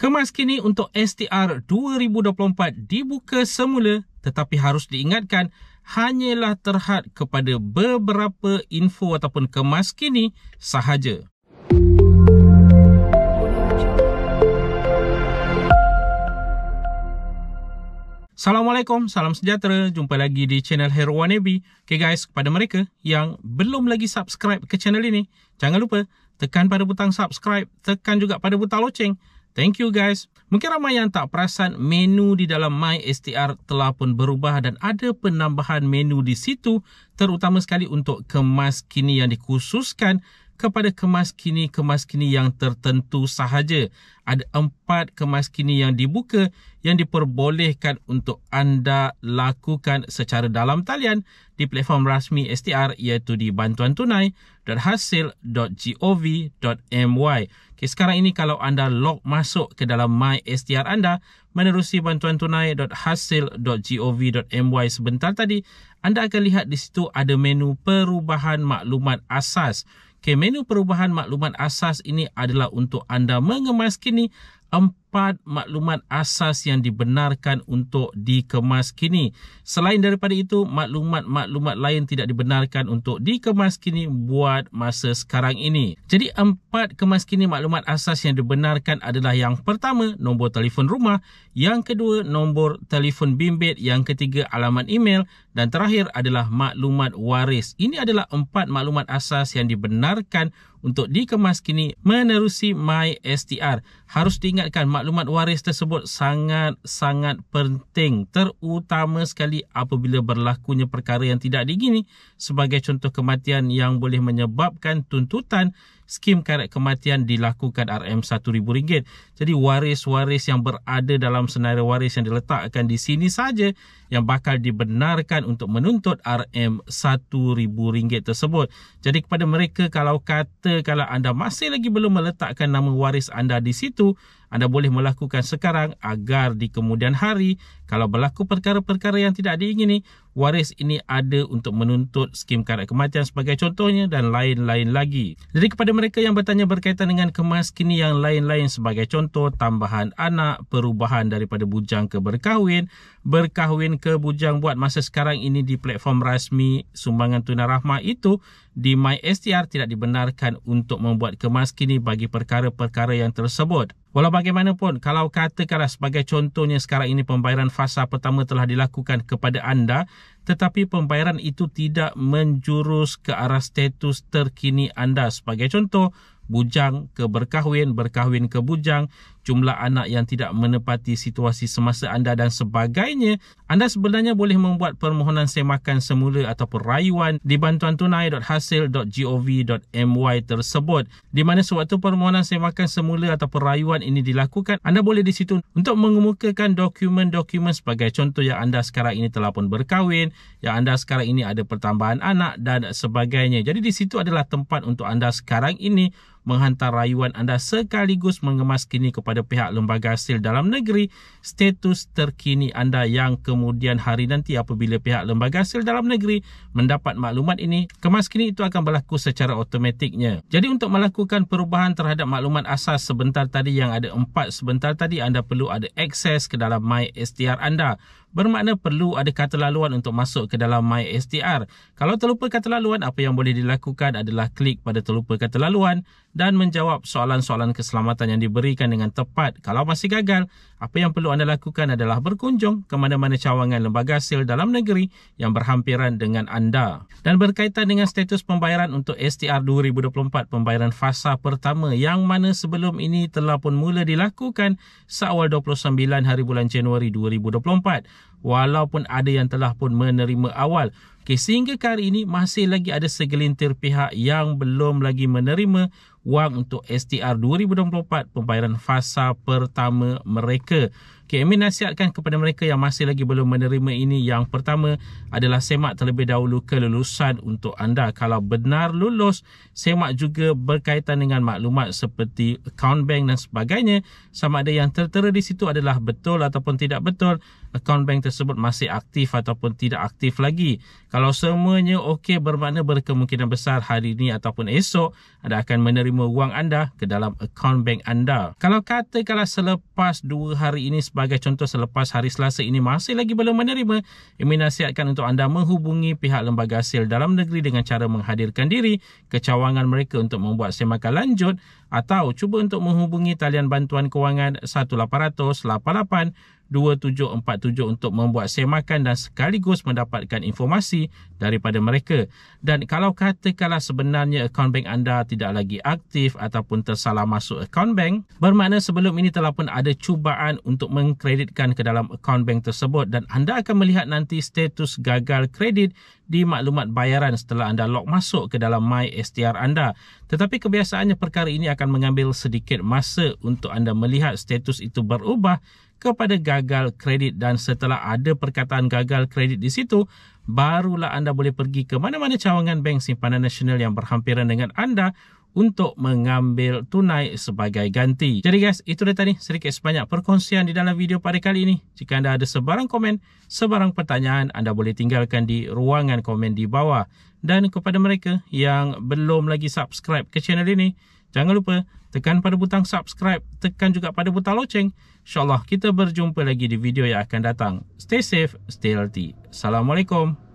Kemas kini untuk STR 2024 dibuka semula, tetapi harus diingatkan hanyalah terhad kepada beberapa info ataupun kemas kini sahaja. Assalamualaikum, salam sejahtera. Jumpa lagi di channel Hero Wannabe. Okay guys, kepada mereka yang belum lagi subscribe ke channel ini, jangan lupa tekan pada butang subscribe, tekan juga pada butang loceng. Thank you guys. Mungkin ramai yang tak perasan menu di dalam MySTR telah pun berubah dan ada penambahan menu di situ, terutama sekali untuk kemas kini yang dikhususkan kepada kemas kini yang tertentu sahaja. Ada 4 kemas kini yang dibuka yang diperbolehkan untuk anda lakukan secara dalam talian di platform rasmi STR, iaitu di bantuantunai.hasil.gov.my. Okay, sekarang ini kalau anda log masuk ke dalam MySTR anda menerusi bantuantunai.hasil.gov.my sebentar tadi, anda akan lihat di situ ada menu perubahan maklumat asas. Okay, menu perubahan maklumat asas ini adalah untuk anda mengemas kini 4 maklumat asas yang dibenarkan untuk dikemas kini. Selain daripada itu, maklumat-maklumat lain tidak dibenarkan untuk dikemas kini buat masa sekarang ini. Jadi 4 kemas kini maklumat asas yang dibenarkan adalah yang pertama, nombor telefon rumah, yang kedua, nombor telefon bimbit, yang ketiga, alamat email, dan terakhir adalah maklumat waris. Ini adalah 4 maklumat asas yang dibenarkan untuk dikemas kini menerusi MySTR. Harus diingatkan maklumat waris tersebut sangat-sangat penting, terutama sekali apabila berlakunya perkara yang tidak diingini, sebagai contoh kematian yang boleh menyebabkan tuntutan skim karet kematian dilakukan RM1,000. Jadi waris-waris yang berada dalam senarai waris yang diletakkan di sini saja yang bakal dibenarkan untuk menuntut RM1,000 tersebut. Jadi kepada mereka, kalau anda masih lagi belum meletakkan nama waris anda di situ, anda boleh melakukan sekarang agar di kemudian hari kalau berlaku perkara-perkara yang tidak diingini, waris ini ada untuk menuntut skim karet kematian sebagai contohnya dan lain-lain lagi. Jadi kepada mereka yang bertanya berkaitan dengan kemas kini yang lain-lain sebagai contoh tambahan anak, perubahan daripada bujang ke berkahwin, berkahwin ke bujang buat masa sekarang ini di platform rasmi sumbangan tunai rahmah itu, di MySTR tidak dibenarkan untuk membuat kemas kini bagi perkara-perkara yang tersebut. Walau bagaimanapun, kalau katakanlah sebagai contohnya sekarang ini pembayaran fasa pertama telah dilakukan kepada anda, tetapi pembayaran itu tidak menjurus ke arah status terkini anda. Sebagai contoh, bujang ke berkahwin, berkahwin ke bujang, jumlah anak yang tidak menepati situasi semasa anda dan sebagainya, anda sebenarnya boleh membuat permohonan semakan semula ataupun rayuan di bantuantunai.hasil.gov.my tersebut, di mana sewaktu permohonan semakan semula ataupun rayuan ini dilakukan, anda boleh di situ untuk mengemukakan dokumen-dokumen sebagai contoh yang anda sekarang ini telah pun berkahwin, yang anda sekarang ini ada pertambahan anak dan sebagainya. Jadi di situ adalah tempat untuk anda sekarang ini menghantar rayuan anda sekaligus mengemas kini kepada pihak lembaga hasil dalam negeri status terkini anda, yang kemudian hari nanti apabila pihak lembaga hasil dalam negeri mendapat maklumat ini, kemas kini itu akan berlaku secara automatiknya. Jadi untuk melakukan perubahan terhadap maklumat asas sebentar tadi yang ada 4 sebentar tadi, anda perlu ada akses ke dalam MySTR anda. Bermakna perlu ada kata laluan untuk masuk ke dalam MySTR. Kalau terlupa kata laluan, apa yang boleh dilakukan adalah klik pada terlupa kata laluan dan menjawab soalan-soalan keselamatan yang diberikan dengan tepat. Kalau masih gagal, apa yang perlu anda lakukan adalah berkunjung ke mana-mana cawangan lembaga hasil dalam negeri yang berhampiran dengan anda. Dan berkaitan dengan status pembayaran untuk STR 2024 pembayaran fasa pertama, yang mana sebelum ini telah pun mula dilakukan seawal 29 hari bulan Januari 2024. Walaupun ada yang telah pun menerima awal. Okay, sehingga ke hari ini masih lagi ada segelintir pihak yang belum lagi menerima wang untuk STR 2024 pembayaran fasa pertama mereka. Amin nasihatkan kepada mereka yang masih lagi belum menerima ini. Yang pertama adalah semak terlebih dahulu kelulusan untuk anda. Kalau benar lulus, semak juga berkaitan dengan maklumat seperti account bank dan sebagainya. Sama ada yang tertera di situ adalah betul ataupun tidak betul. Account bank tersebut masih aktif ataupun tidak aktif lagi. Kalau semuanya okey, bermakna berkemungkinan besar hari ini ataupun esok anda akan menerima wang anda ke dalam account bank anda. Kalau katakanlah selepas 2 hari ini, sebagai contoh selepas hari Selasa ini masih lagi belum menerima, Amin nasihatkan untuk anda menghubungi pihak lembaga hasil dalam negeri dengan cara menghadirkan diri ke cawangan mereka untuk membuat semakan lanjut, atau cuba untuk menghubungi talian bantuan kewangan 1800 88 2747 untuk membuat semakan dan sekaligus mendapatkan informasi daripada mereka. Dan kalau katakanlah sebenarnya akaun bank anda tidak lagi aktif ataupun tersalah masuk akaun bank, bermakna sebelum ini telah pun ada cubaan untuk mengkreditkan ke dalam akaun bank tersebut dan anda akan melihat nanti status gagal kredit di maklumat bayaran setelah anda log masuk ke dalam My STR anda. Tetapi kebiasaannya perkara ini akan mengambil sedikit masa untuk anda melihat status itu berubah kepada gagal kredit, dan setelah ada perkataan gagal kredit di situ, barulah anda boleh pergi ke mana-mana cawangan bank simpanan nasional yang berhampiran dengan anda untuk mengambil tunai sebagai ganti. Jadi guys, itu dia tadi sedikit sebanyak perkongsian di dalam video pada kali ini. Jika anda ada sebarang komen, sebarang pertanyaan, anda boleh tinggalkan di ruangan komen di bawah. Dan kepada mereka yang belum lagi subscribe ke channel ini, jangan lupa tekan pada butang subscribe, tekan juga pada butang loceng. InsyaAllah kita berjumpa lagi di video yang akan datang. Stay safe, stay healthy. Assalamualaikum.